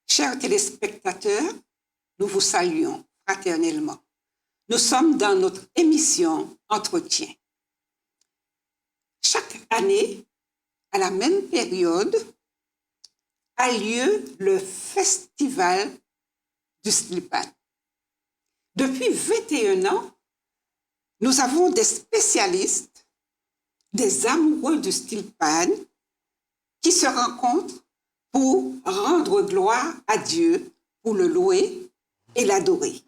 Chers téléspectateurs, nous vous saluons fraternellement. Nous sommes dans notre émission Entretien. Chaque année, à la même période, a lieu le Festival du Steel Pan. Depuis 21 ans, nous avons des spécialistes, des amoureux du Steel Pan qui se rencontrent pour rendre gloire à Dieu, pour le louer et l'adorer.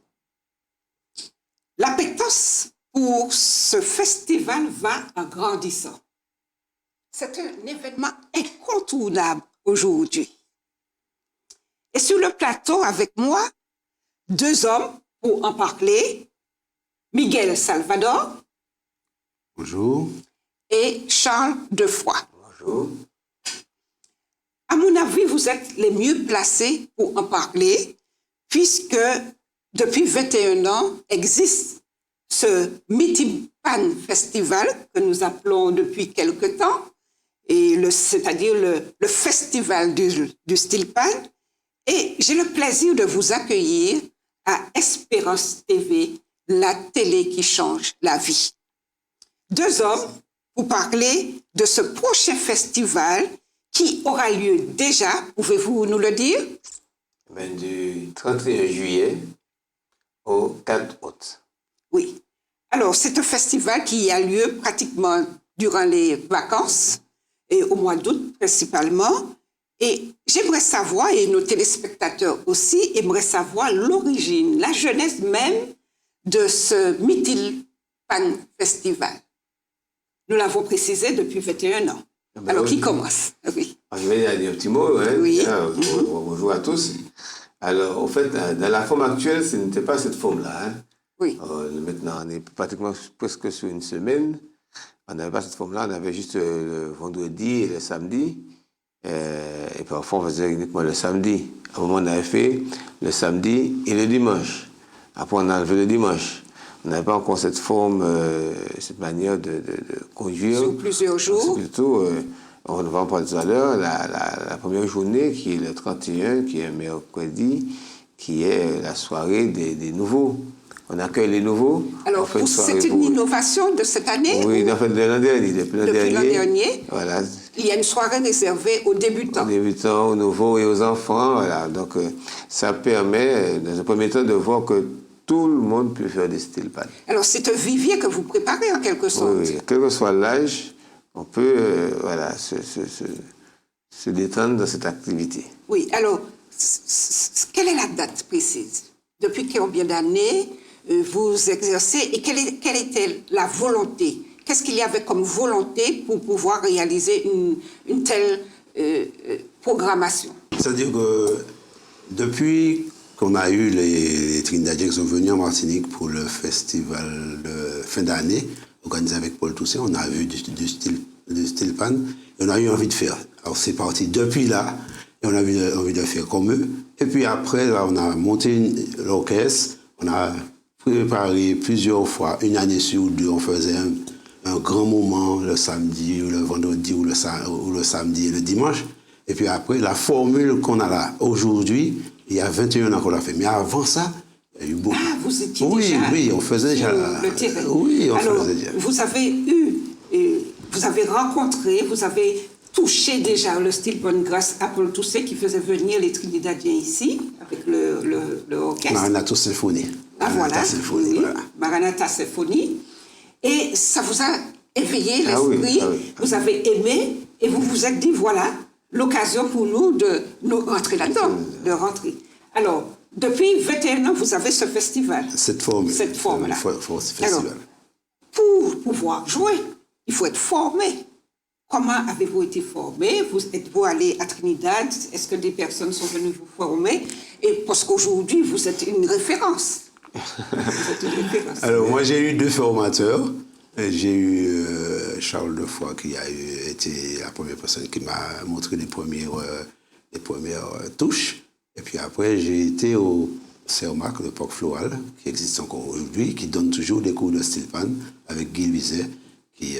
L'appétence pour ce festival va en grandissant. C'est un événement incontournable aujourd'hui. Et sur le plateau avec moi, deux hommes pour en parler, Miguel Salvador. Bonjour. Et Charles Defoy. Bonjour. À mon avis, vous êtes les mieux placés pour en parler, puisque depuis 21 ans existe ce Meeting Pan Festival que nous appelons depuis quelque temps, c'est-à-dire le festival du Steel Pan. Et j'ai le plaisir de vous accueillir à Espérance TV, la télé qui change la vie. Deux hommes pour parler de ce prochain festival qui aura lieu déjà, pouvez-vous nous le dire? Du 31 juillet au 4 août. Oui. Alors, c'est un festival qui a lieu pratiquement durant les vacances, et au mois d'août principalement. Et j'aimerais savoir, et nos téléspectateurs aussi, aimeraient savoir l'origine, la genèse même de ce Meeting Pan Festival. Nous l'avons précisé depuis 21 ans. Alors, qui commence? Oui. Je vais dire un petit mot. Hein. Oui. Bonjour à tous. Alors, en fait, dans la forme actuelle, ce n'était pas cette forme-là. Hein. Oui. Maintenant, on est pratiquement presque sur une semaine. On n'avait pas cette forme-là. On avait juste le vendredi et le samedi. Et parfois, on faisait uniquement le samedi. À un moment, on avait fait le samedi et le dimanche. Après, on a enlevé le dimanche. On n'avait pas encore cette forme, cette manière de conduire. Sur plusieurs jours. C'est plutôt, on va en parler tout à l'heure, la première journée qui est le 31, qui est un mercredi, qui est la soirée des nouveaux. On accueille les nouveaux. Alors, c'est une innovation de cette année? Oui, en fait, de l'an dernier. Depuis l'an dernier, voilà. Il y a une soirée réservée aux débutants. Aux débutants, aux nouveaux et aux enfants. Voilà. Donc, ça permet, dans un premier temps, de voir que tout le monde peut faire des Steel Pan. Alors, c'est un vivier que vous préparez en quelque sorte. Oui, quel que soit l'âge, on peut se détendre dans cette activité. Oui, alors, quelle est la date précise? Depuis combien d'années vous exercez et quelle était la volonté? Qu'est-ce qu'il y avait comme volonté pour pouvoir réaliser une telle programmation? C'est-à-dire que depuis qu'on a eu les Trinidadiens qui sont venus en Martinique pour le festival de fin d'année, organisé avec Paul Toussaint, on a vu du Steel Pan et on a eu envie de faire. Alors c'est parti depuis là, et on a eu envie de faire comme eux. Et puis après, là, on a monté l'orchestre, on a préparé plusieurs fois, une année sur deux, on faisait un grand moment le samedi, ou le vendredi, ou le samedi et le dimanche. Et puis après, la formule qu'on a là aujourd'hui, il y a 21 ans qu'on l'a fait. Mais avant ça, il y a eu beaucoup. Ah, vous étiez déjà Oui, on faisait déjà le terrain. Oui, on faisait déjà. Vous avez rencontré, vous avez touché déjà le Steel Pan grâce à Paul Toussaint qui faisait venir les Trinidadiens ici, avec le orchestre. Maranatha Symphonie. Ah, voilà. Symphonie, oui. voilà. Maranatha Symphonie. Et ça vous a éveillé l'esprit, vous avez aimé, et vous vous êtes dit, voilà, l'occasion pour nous de nous rentrer là-dedans, de rentrer. Alors, depuis 21 ans, vous avez ce festival. Cette forme-là. Alors, pour pouvoir jouer, il faut être formé. Comment avez-vous été formé? Êtes-vous allé à Trinidad? Est-ce que des personnes sont venues vous former? Et parce qu'aujourd'hui, vous êtes une référence. Alors, moi, j'ai eu deux formateurs. J'ai eu Charles Defoy qui a été la première personne qui m'a montré les premières les premières touches. Et puis après, j'ai été au CERMAC, le Parc Floral, qui existe encore aujourd'hui, qui donne toujours des cours de steel pan avec Guy Luizet, qui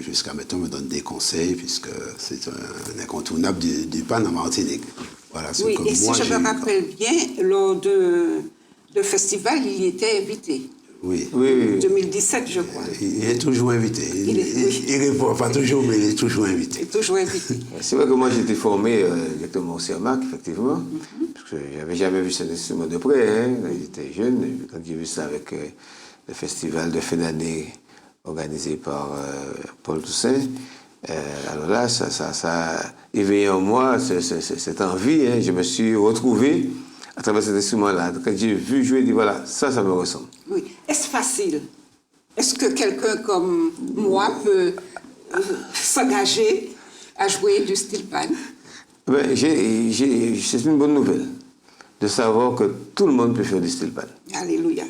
jusqu'à maintenant me donne des conseils, puisque c'est un incontournable du pan en Martinique. Voilà, Oui, et si je me rappelle bien, lors de festival, il y était invité. Oui. En 2017, je crois. Il est toujours invité. Il répond, pas toujours, mais il est toujours invité. Il est toujours invité. C'est vrai que moi, j'ai été formé directement au CERMAC, effectivement, parce que je n'avais jamais vu cet instrument de près, hein, quand j'étais jeune. Et quand j'ai vu ça avec le festival de fin d'année organisé par Paul Toussaint, alors là, ça a éveillé en moi cette envie. Hein. Je me suis retrouvé à travers cet instrument-là. Quand j'ai vu jouer, j'ai dit voilà, ça me ressemble. Oui. Est-ce facile? Est-ce que quelqu'un comme moi peut s'engager à jouer du steel pan? Ben, c'est une bonne nouvelle de savoir que tout le monde peut faire du steel pan. Alléluia.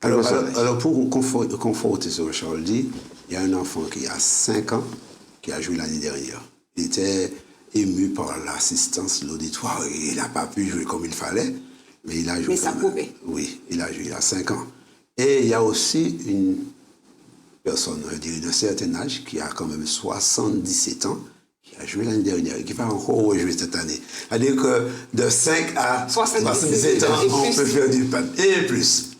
Alors pour conforter ce que Charles dit, il y a un enfant qui a 5 ans qui a joué l'année dernière. Il était ému par l'assistance de l'auditoire. Il n'a pas pu jouer comme il fallait, mais il a joué. Mais ça pouvait. Oui, il a joué, il a 5 ans. Et il y a aussi une personne, je dirais, de certain âge, qui a quand même 77 ans, qui a joué l'année dernière et qui va encore rejouer cette année. C'est-à-dire que de 5 à 77 ans, on peut faire du pan. Et plus.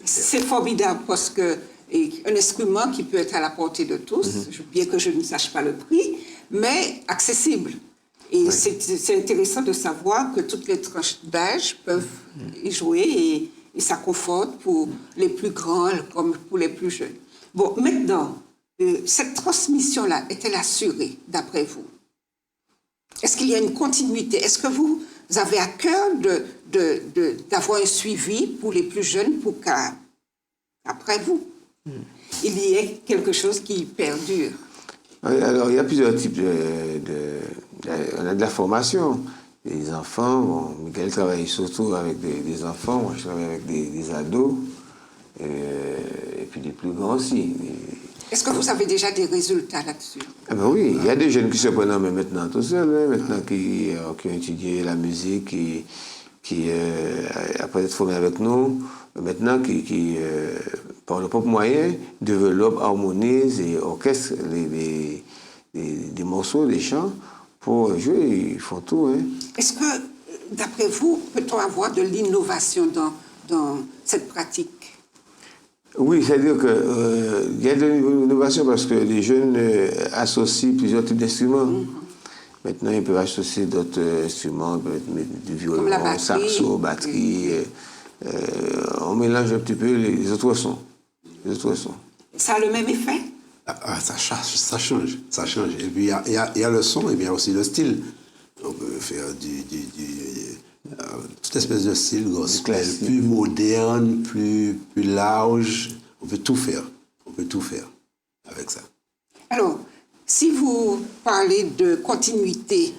C'est formidable parce que un instrument qui peut être à la portée de tous, bien que je ne sache pas le prix, mais accessible. Et oui. C'est intéressant de savoir que toutes les tranches d'âge peuvent y jouer et ça conforte pour les plus grands comme pour les plus jeunes. Bon, maintenant, cette transmission-là est-elle assurée, d'après vous? Est-ce qu'il y a une continuité? Est-ce que vous avez à cœur d'avoir un suivi pour les plus jeunes pour qu'après vous, il y ait quelque chose qui perdure? Alors, il y a plusieurs types on a de la formation. Les enfants, bon, Miguel travaille surtout avec des enfants, moi je travaille avec des ados, et puis des plus grands aussi. Est-ce que vous avez déjà des résultats là-dessus? Ah ben oui, il y a des jeunes qui se prennent mais maintenant tout seuls, hein, maintenant qui ont étudié la musique, qui après être formés avec nous, maintenant qui par leurs propres moyens, développent, harmonisent et orchestrent des morceaux, des chants pour jouer. Ils font tout. Hein. Est-ce que, d'après vous, peut-on avoir de l'innovation dans cette pratique? Oui, c'est-à-dire qu'il y a de l'innovation parce que les jeunes associent plusieurs types d'instruments. Maintenant, ils peuvent associer d'autres instruments, du violon, saxo, batterie. On mélange un petit peu les autres sons. Ça a le même effet? Ça change. Et puis, il y a le son et puis il y a aussi le style. On peut faire toute espèce de style gospel, plus moderne, plus large. On peut tout faire. Avec ça. Alors, si vous parlez de continuité,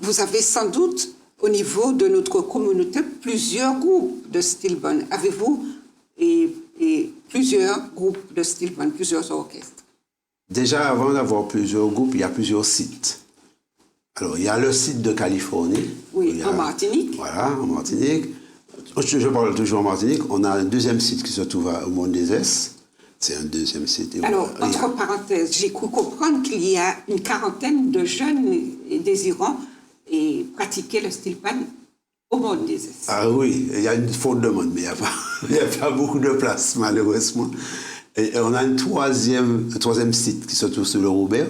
vous avez sans doute, au niveau de notre communauté, plusieurs groupes de steel pan. Avez-vous plusieurs groupes de steel pan, plusieurs orchestres? Déjà, avant d'avoir plusieurs groupes, il y a plusieurs sites. Alors, il y a le site de Californie. Oui, en Martinique. Voilà, en Martinique. Je parle toujours en Martinique. On a un deuxième site qui se trouve au Mont des Es. C'est un deuxième site. Alors, entre parenthèses, j'ai cru comprendre qu'il y a une quarantaine de jeunes désirant pratiquer le steel pan au Mont des Es. Ah oui, il y a une forte demande, mais il n'y a pas beaucoup de place, malheureusement. Et on a un troisième site qui se trouve sur le Robert,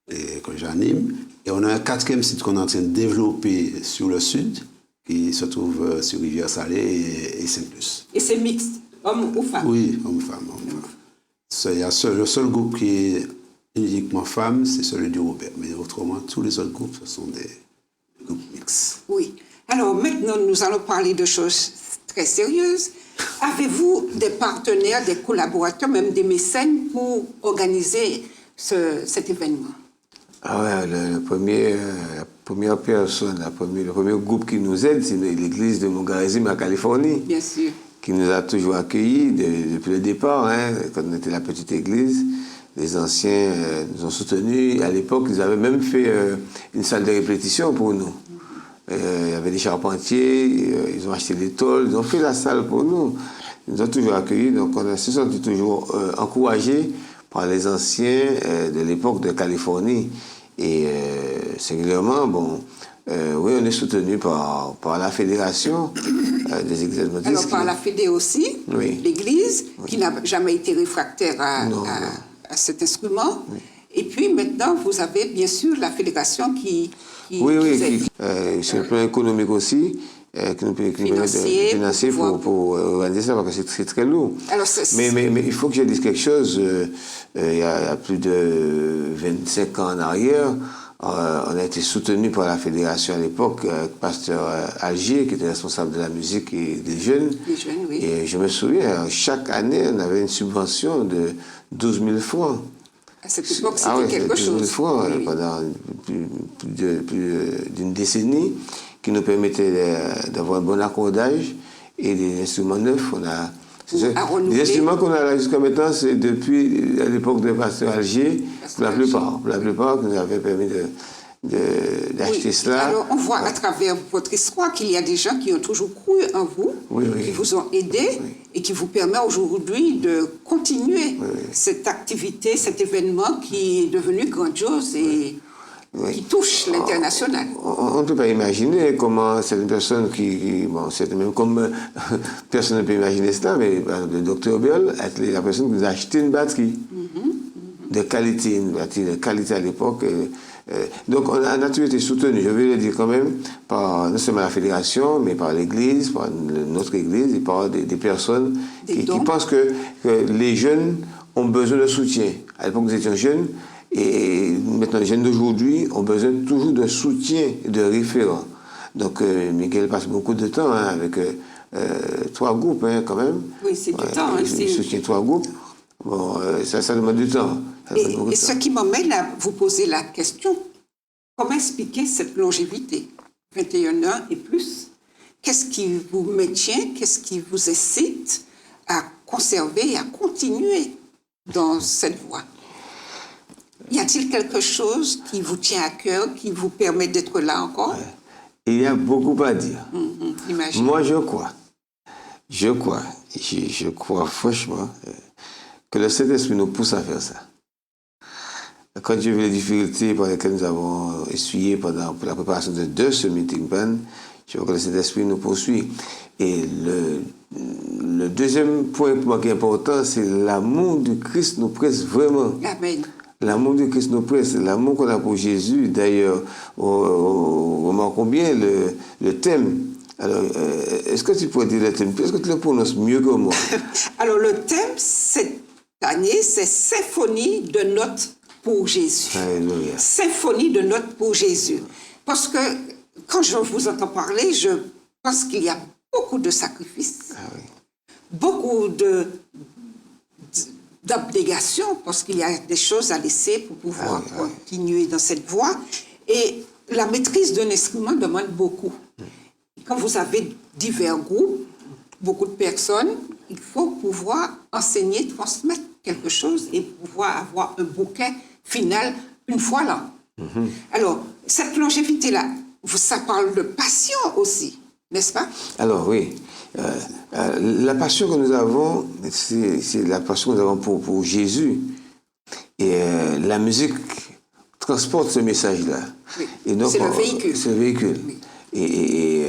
que j'anime. Et on a un 4e site qu'on est en train de développer sur le sud, qui se trouve sur Rivière-Salée et Saint-Plus. Et c'est mixte, hommes ou femmes? Oui, hommes-femmes. Le seul groupe qui est uniquement femmes, c'est celui du Robert. Mais autrement, tous les autres groupes, ce sont des groupes mixtes. Oui. Alors maintenant, nous allons parler de choses très sérieuses. Avez-vous des partenaires, des collaborateurs, même des mécènes pour organiser cet événement? Ah ouais, la première personne, le premier groupe qui nous aide, c'est l'église de Montgarizim en Californie. Bien sûr. Qui nous a toujours accueillis depuis le départ, hein, quand on était la petite église. Les anciens nous ont soutenus. À l'époque, ils avaient même fait une salle de répétition pour nous. Il y avait des charpentiers, ils ont acheté des tôles, ils ont fait la salle pour nous. Ils nous ont toujours accueillis, donc on se sentit toujours encouragés par les anciens de l'époque de Californie. Et singulièrement, oui, on est soutenu par la Fédération des Églises adventistes. Alors, par la Fédé aussi, oui. l'Église, qui n'a jamais été réfractaire à cet instrument. Oui. Et puis maintenant, vous avez bien sûr la Fédération qui oui, sur le plan économique aussi, qui nous permet de financer pour organiser ça, parce que c'est très lourd. Alors, mais il faut que je dise quelque chose. Il y a plus de 25 ans en arrière, on a été soutenu par la fédération à l'époque, pasteur Alger, qui était responsable de la musique et des jeunes. Oui. Et je me souviens, chaque année, on avait une subvention de 12 000 francs. À cette époque, c'était quelque chose. 12 000 francs pendant plus d'une décennie, qui nous permettait d'avoir un bon accordage et des instruments neufs. Les instruments qu'on a là jusqu'à maintenant, c'est depuis l'époque de pasteur Alger, pour la plupart, qui nous avaient permis d'acheter cela. Alors, on voit à travers votre histoire qu'il y a des gens qui ont toujours cru en vous, qui vous ont aidé et qui vous permet aujourd'hui de continuer cette activité, cet événement qui est devenu grandiose et qui touche l'international. On ne peut pas imaginer comment certaines personnes c'est même comme personne ne peut imaginer cela, mais le docteur Biol est la personne qui nous a acheté une batterie de qualité, à l'époque. Donc on a toujours été soutenu, je vais le dire quand même, par non seulement la fédération, mais par l'Église, par notre Église et par des personnes qui pensent que les jeunes ont besoin de soutien. À l'époque, nous étions jeunes, et maintenant les jeunes d'aujourd'hui ont besoin toujours de soutien, de référents. Donc Miguel passe beaucoup de temps avec 3 groupes quand même. Oui, c'est du temps. Il soutient 3 groupes. Bon, ça demande du temps. Et ce qui m'amène à vous poser la question, comment expliquer cette longévité, 21 ans et plus? Qu'est-ce qui vous maintient, qu'est-ce qui vous incite à conserver et à continuer dans cette voie? Y a-t-il quelque chose qui vous tient à cœur, qui vous permet d'être là encore? Il y a beaucoup à dire. Imagine. Moi, je crois franchement que le Saint-Esprit nous pousse à faire ça. Quand j'ai vu les difficultés par lesquelles nous avons essuyé pour la préparation de ce meeting plan, je vois que le Saint-Esprit nous poursuit. Et le deuxième point pour moi qui est important, c'est l'amour du Christ nous presse vraiment. Amen. L'amour du Christ nous presse, l'amour qu'on a pour Jésus. D'ailleurs, remarquons bien le thème. Alors, est-ce que tu pourrais dire le thème? Est-ce que tu le prononces mieux que moi? Alors, le thème, cette année, c'est Symphonie de notes pour Jésus. Alléluia. Symphonie de notes pour Jésus. Parce que quand je vous entends parler, je pense qu'il y a beaucoup de sacrifices, beaucoup d'abnégation, parce qu'il y a des choses à laisser pour pouvoir continuer dans cette voie. Et la maîtrise d'un instrument demande beaucoup. Quand vous avez divers groupes, beaucoup de personnes, il faut pouvoir enseigner, transmettre quelque chose et pouvoir avoir un bouquet final une fois là. Alors, cette longévité-là, ça parle de passion aussi, n'est-ce pas? Alors oui, la passion que nous avons, c'est la passion que nous avons pour Jésus. Et la musique transporte ce message-là. Oui. C'est le véhicule. C'est le véhicule. Oui. Et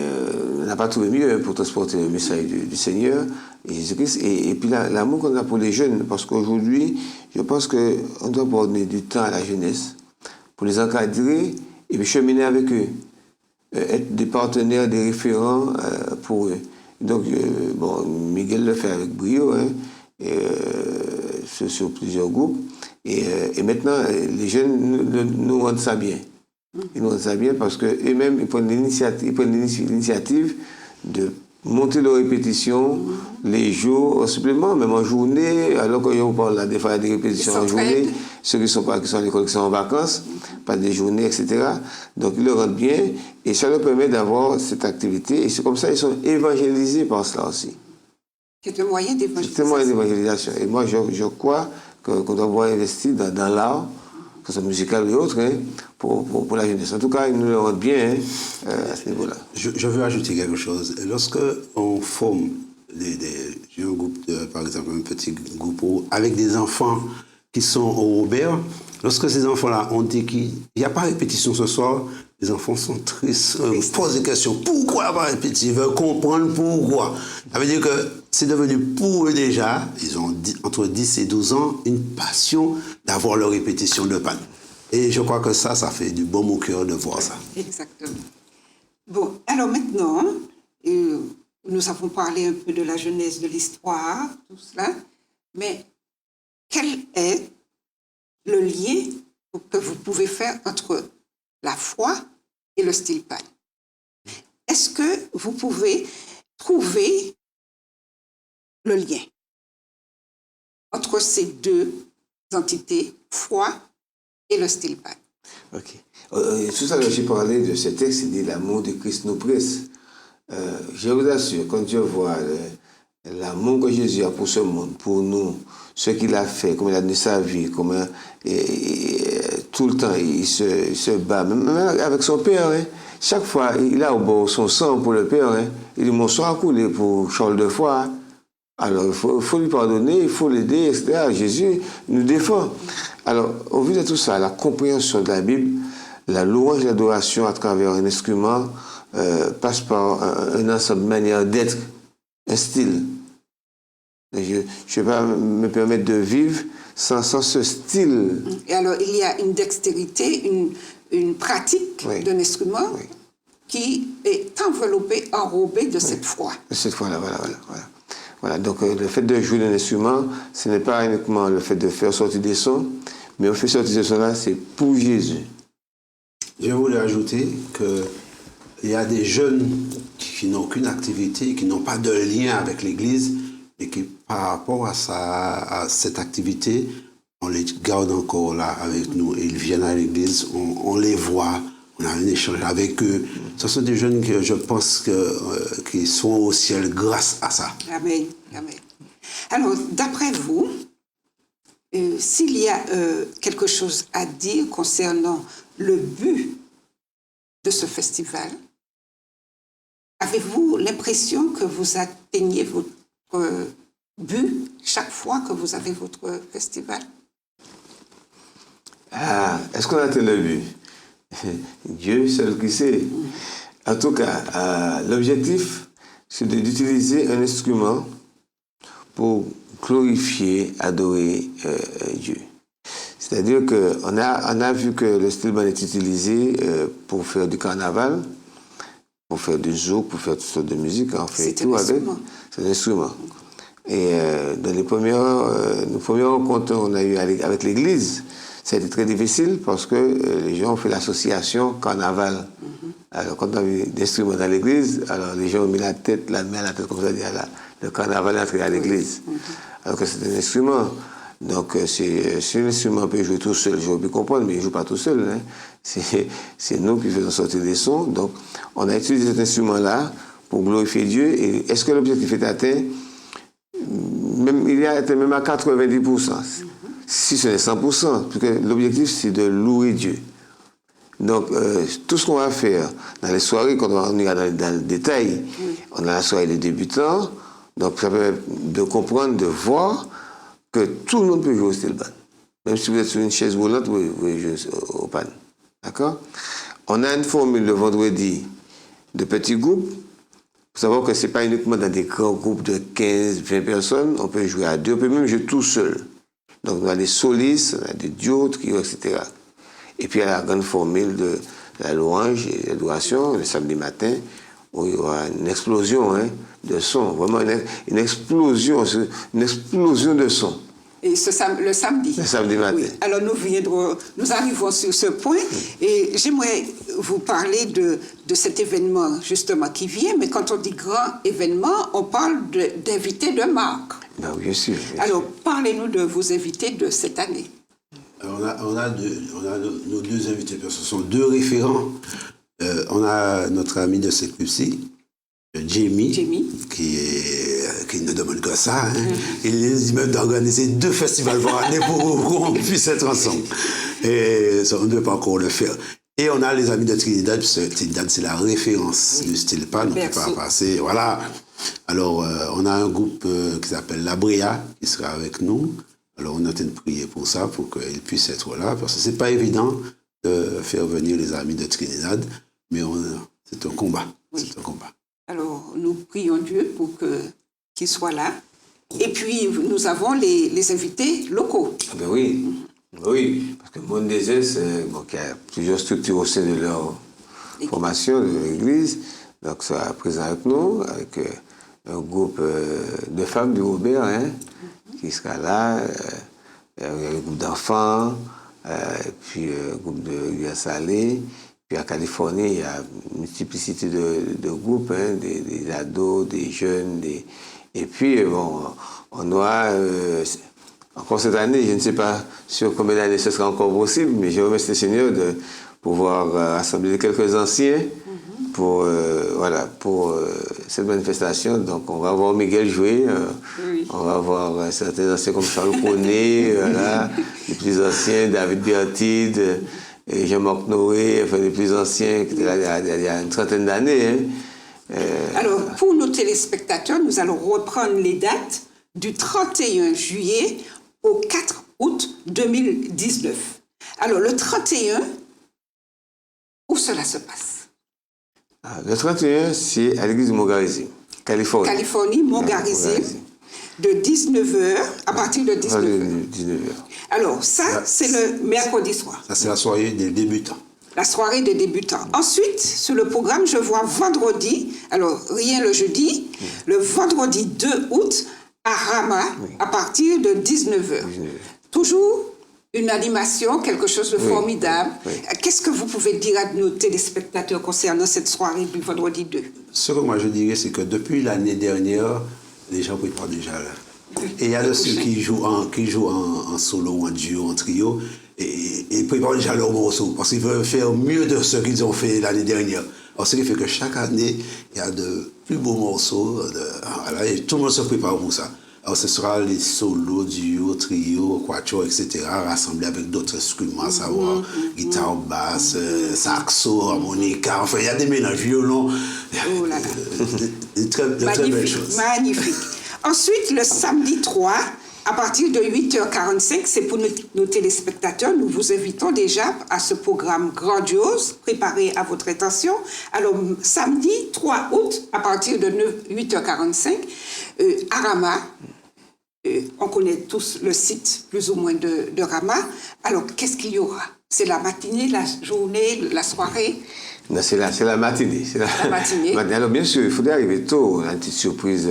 on n'a pas trouvé mieux pour transporter le message du Seigneur et Jésus-Christ. Et puis l'amour qu'on a pour les jeunes, parce qu'aujourd'hui, je pense qu'on doit donner du temps à la jeunesse pour les encadrer et puis cheminer avec eux, être des partenaires, des référents pour eux. Donc, Miguel le fait avec brio, sur plusieurs groupes. Et maintenant, les jeunes nous rendent ça bien. Ils nous rendent ça bien parce qu'eux-mêmes, ils prennent l'initiative de monter leurs répétitions les jours en supplément, même en journée, alors que je vous parle là, des fois, des répétitions en journée, ceux qui sont à l'école, qui sont en vacances, pas des journées, etc. Donc, ils le rendent bien et ça leur permet d'avoir cette activité. Et c'est comme ça qu'ils sont évangélisés par cela aussi. C'est un moyen d'évangélisation. C'est un moyen d'évangélisation. Et moi, je crois qu'on doit pouvoir investir dans l'art que ce soit musical et autres, hein, pour la jeunesse. En tout cas, ils nous le rendent bien à ce niveau-là. Je veux ajouter quelque chose. Lorsque on forme j'ai un groupe, par exemple, un petit groupe avec des enfants qui sont au Robert, lorsque ces enfants-là ont dit qu'il n'y a pas répétition ce soir, les enfants sont tristes, posent des questions. Pourquoi pas répétition? Ils veulent comprendre pourquoi. Ça veut dire que c'est devenu pour eux déjà, ils ont entre 10 et 12 ans, une passion d'avoir leur répétition de panne. Et je crois que ça fait du baume au cœur de voir ça. Exactement. Bon, alors maintenant, nous avons parlé un peu de la jeunesse, de l'histoire, tout cela, mais quel est le lien que vous pouvez faire entre la foi et le style pan? Est-ce que vous pouvez trouver le lien entre ces deux entités, foi et le style pan? Ok. Tout à l'heure, j'ai parlé de ce texte, il dit l'amour de Christ nous presse. Je vous assure, quand je vois l'amour que Jésus a pour ce monde, pour nous, ce qu'il a fait, comment il a donné sa vie, comment tout le temps il se bat, même avec son Père. Hein. Chaque fois, il a au bord son sang pour le Père. Hein. Il dit, mon sang a coulé pour Charles de Foix. Alors, il faut lui pardonner, il faut l'aider, etc. Jésus nous défend. Alors, au vu de tout ça, la compréhension de la Bible, la louange et l'adoration à travers un instrument passe par un ensemble de manières d'être, un style. Je ne vais pas me permettre de vivre sans ce style. Et alors, il y a une dextérité, une pratique d'un instrument qui est enveloppée, enrobée de cette foi. De cette foi-là, voilà. Donc, le fait de jouer d'un instrument, ce n'est pas uniquement le fait de faire sortir des sons, mais on fait sortir ces sons-là, c'est pour Jésus. Je voulais ajouter qu'il y a des jeunes qui n'ont aucune activité, qui n'ont pas de lien avec l'Église, et qui, par rapport à cette activité, on les garde encore là avec nous. Ils viennent à l'Église, on les voit, on a un échange avec eux. Ce sont des jeunes que je pense qui sont au ciel grâce à ça. Amen. Amen. Alors, d'après vous, s'il y a quelque chose à dire concernant le but de ce festival, avez-vous l'impression que vous atteignez votre but chaque fois que vous avez votre festival? Est-ce qu'on atteint le but? Dieu seul qui sait. En tout cas, l'objectif, c'est d'utiliser un instrument pour glorifier, adorer Dieu. C'est-à-dire qu'on a vu que le style band est utilisé pour faire du carnaval, pour faire du zouk, pour faire toutes sortes de musique. On fait tout avec. C'est un instrument. Et dans les premières rencontres qu'on a eues avec l'Église, ça a été très difficile parce que les gens ont fait l'association carnaval. Alors, quand on a vu d'instruments dans l'Église, alors les gens ont mis la main à la tête comme ça, le carnaval est entré à l'Église. Alors que c'est un instrument. Donc, si un instrument peut jouer tout seul, j'aurais pu comprendre, mais il ne joue pas tout seul. Hein. C'est nous qui faisons sortir des sons. Donc, on a utilisé cet instrument-là pour glorifier Dieu. Et est-ce que l'objectif est atteint? Il est atteint même à 90%. Si ce n'est 100%, parce que l'objectif, c'est de louer Dieu. Donc, tout ce qu'on va faire dans les soirées, quand on ira dans le détail, on a la soirée des débutants, donc ça permet de comprendre, de voir que tout le monde peut jouer au style band. Même si vous êtes sur une chaise volante, vous pouvez jouer au pan. D'accord? On a une formule le vendredi de petits groupes. Il faut savoir que ce n'est pas uniquement dans des grands groupes de 15, 20 personnes. On peut jouer à deux, on peut même jouer tout seul. Donc, on a des solistes, on a des duos, trios, etc. Et puis, il y a la grande formule de la louange et l'adoration, le samedi matin, où il y aura une explosion de son. Vraiment une explosion de son. Et le samedi. Le samedi matin. Oui. Alors, nous arrivons sur ce point. Et j'aimerais vous parler de cet événement, justement, qui vient. Mais quand on dit grand événement, on parle d'invités de marque. Ben oui, bien sûr. Alors, parlez-nous de vos invités de cette année. On a nos deux invités, parce que ce sont deux référents. On a notre ami de cette ci Jamie, qui ne demande que ça. Hein. Il dit même d'organiser 2 festivals par année pour qu'on puisse être ensemble. Et ça, on ne peut pas encore le faire. Et on a les amis de Trinidad, puisque Trinidad, c'est la référence du style pan, on ne peut pas passer. Voilà. Alors, on a un groupe qui s'appelle La Brea, qui sera avec nous. Alors, on est en train de prier pour ça, pour qu'ils puissent être là, parce que c'est pas évident de faire venir les amis de Trinidad, mais c'est un combat. Oui. C'est un combat. Alors, nous prions Dieu pour qu'il soit là. Et puis, nous avons les invités locaux. Ah ben oui, oui, parce que Monde des Est, qui a plusieurs structures au sein de leur formation, de l'église, donc ça sera présent avec nous, avec un groupe de femmes du Robert, qui sera là, un groupe d'enfants, et puis un groupe de Rivière Salée. Puis en Californie, il y a une multiplicité de groupes, des ados, des jeunes, et puis bon, on aura, encore cette année, je ne sais pas sur combien d'années ce sera encore possible, mais je remercie le Seigneur de pouvoir rassembler quelques anciens pour cette manifestation. Donc on va voir Miguel jouer, on va voir certains anciens comme Charles Connet, voilà, les plus anciens, David Bertide, et Jean-Marc Noé, enfin les plus anciens qui étaient là il y a une trentaine d'années. Alors, pour nos téléspectateurs, nous allons reprendre les dates du 31 juillet au 4 août 2019. Alors, le 31, où cela se passe? Le 31, c'est à l'église de Montgarizim, Californie. Californie, Montgarizim, de 19h, à partir de 19h. 19h. Alors, ça, c'est le mercredi soir. Ça, c'est la soirée des débutants. La soirée des débutants. Ensuite, sur le programme, je vois vendredi, alors rien le jeudi, le vendredi 2 août à Rama, à partir de 19h. Toujours une animation, quelque chose de formidable. Qu'est-ce que vous pouvez dire à nos téléspectateurs concernant cette soirée du vendredi 2? Ce que moi je dirais, c'est que depuis l'année dernière, les gens préparent déjà là. Et il y a de ceux qui jouent en solo, en duo, en trio, et ils préparent déjà leurs morceaux, parce qu'ils veulent faire mieux de ce qu'ils ont fait l'année dernière. Alors, ce qui fait que chaque année, il y a de plus beaux morceaux, voilà, et tout le monde se prépare pour ça. Alors, ce sera les solos, duo, trio, quatuor, etc., rassemblés avec d'autres instruments, à savoir guitare, basse, saxo, harmonica, enfin, il y a des mélanges, violon. Oh là là. Une très belle chose. Magnifique. Ensuite, le samedi 3, à partir de 8h45, c'est pour nos téléspectateurs. Nous vous invitons déjà à ce programme grandiose, préparé à votre intention. Alors, samedi 3 août, à partir de 8h45, à Rama, on connaît tous le site plus ou moins de Rama. Alors, qu'est-ce qu'il y aura? C'est la matinée, la journée, la soirée? Non, c'est la matinée. La matinée. Alors, bien sûr, il faudrait arriver tôt. On a une petite surprise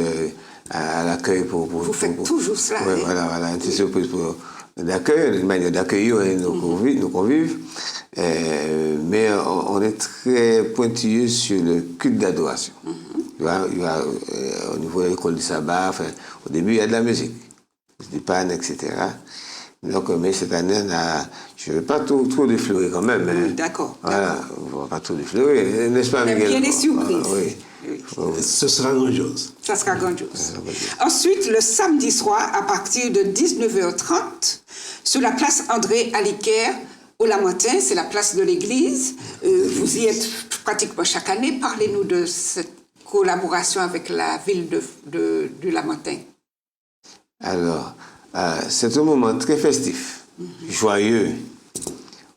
à l'accueil pour vous faites toujours cela. Oui, voilà, une petite surprise pour d'accueil, une manière d'accueillir nos convives. Mais on est très pointilleux sur le culte d'adoration. Il y a, au niveau de l'école du sabbat, enfin, au début, il y a de la musique, du pan, etc. Donc, mais cette année, je ne vais pas trop défleurer quand même. D'accord. Voilà, on ne va pas trop défleurer, n'est-ce pas, Miguel? Bien les surprises. Oui. Ce sera grandiose. Ça sera grandiose. Ensuite, le samedi soir, à partir de 19h30, sur la place André Aliquer, au Lamentin, c'est la place de l'église. Vous y êtes pratiquement chaque année. Parlez-nous de cette collaboration avec la ville de Lamentin. Alors, c'est un moment très festif, joyeux,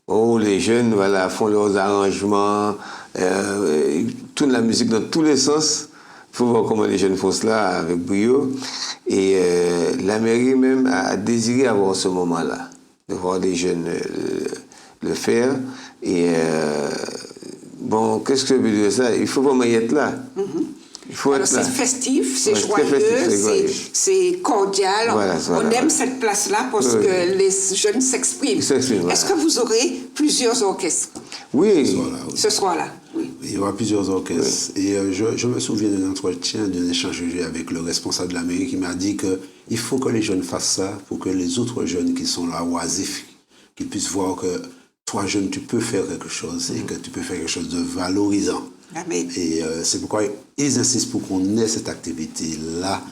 où les jeunes font leurs arrangements, tournent la musique dans tous les sens. Il faut voir comment les jeunes font cela avec brio. Et la mairie même a désiré avoir ce moment-là, de voir les jeunes le faire. Et bon, qu'est-ce que je veux dire de ça? Il faut vraiment y être là. Il faut être là. C'est festif, c'est joyeux, c'est cordial. Voilà. On aime cette place-là parce que les jeunes s'expriment. Est-ce que vous aurez plusieurs orchestres? Oui. Ce soir-là. Oui. Il y aura plusieurs orchestres. Oui. Et je me souviens d'un entretien, d'un échange que j'ai avec le responsable de la mairie qui m'a dit qu'il faut que les jeunes fassent ça pour que les autres jeunes qui sont là, oisifs, qu'ils puissent voir que toi, jeune, tu peux faire quelque chose et que tu peux faire quelque chose de valorisant. Amen. Et c'est pourquoi ils insistent pour qu'on ait cette activité-là,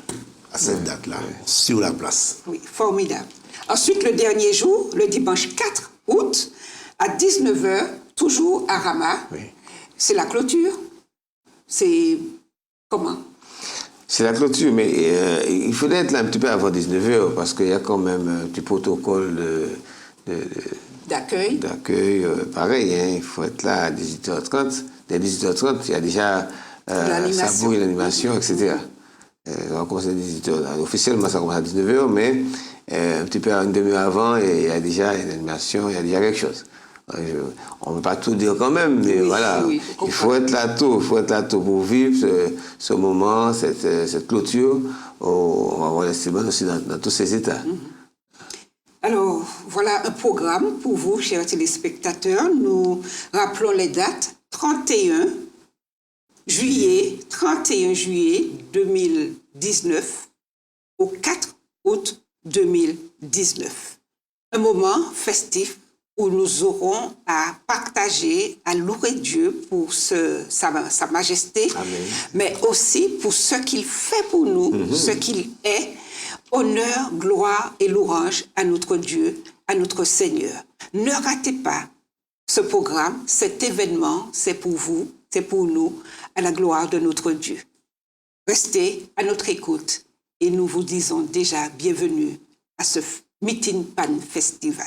à cette date-là, sur la place. Oui, formidable. Ensuite, le dernier jour, le dimanche 4, août, à 19h, toujours à Rama. Oui. C'est la clôture. C'est comment? C'est la clôture, mais il faudrait être là un petit peu avant 19h parce qu'il y a quand même un petit protocole D'accueil. pareil, hein, il faut être là à 18h30. Dès 18h30, il y a déjà l'animation. l'animation, etc. Ça va commencer à 18h. Officiellement, ça commence à 19h, mais un petit peu une demi-heure avant, et il y a déjà une animation, il y a déjà quelque chose. On ne peut pas tout dire quand même, mais Oui, voilà, oui, il faut être là tôt, pour vivre ce moment, cette clôture. On va voir les Stéban aussi dans tous ces états. Alors, voilà un programme pour vous, chers téléspectateurs. Nous rappelons les dates. 31 juillet 2019 au 4 août 2019. Un moment festif où nous aurons à partager, à louer Dieu pour sa majesté, Amen. mais aussi pour ce qu'il fait pour nous, ce qu'il est. Honneur, gloire et louange à notre Dieu, à notre Seigneur. Ne ratez pas ce programme, cet événement, c'est pour vous, c'est pour nous, à la gloire de notre Dieu. Restez à notre écoute et nous vous disons déjà bienvenue à ce Meeting Pan Festival.